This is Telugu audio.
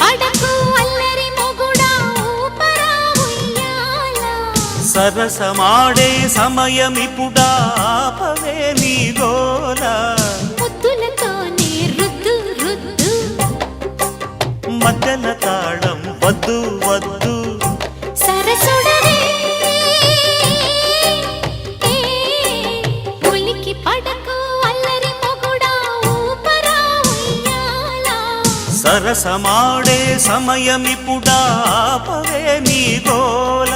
పడకు అల్లరి మొగుడా ఊపరా ఉయ్యాల సరసమాడే సమయమిపుడా ఆపవే నీ గోల ముద్దులతోనే రుద్దు రుద్దు మధ్యల తాళం వద్దు వద్దు సరసుడవే ఉలికి పడకు అల్లరి మొగుడా ఊపరా ఉయ్యాల సరసమాడే సమయమిపుడా ఆపవే నీ గోల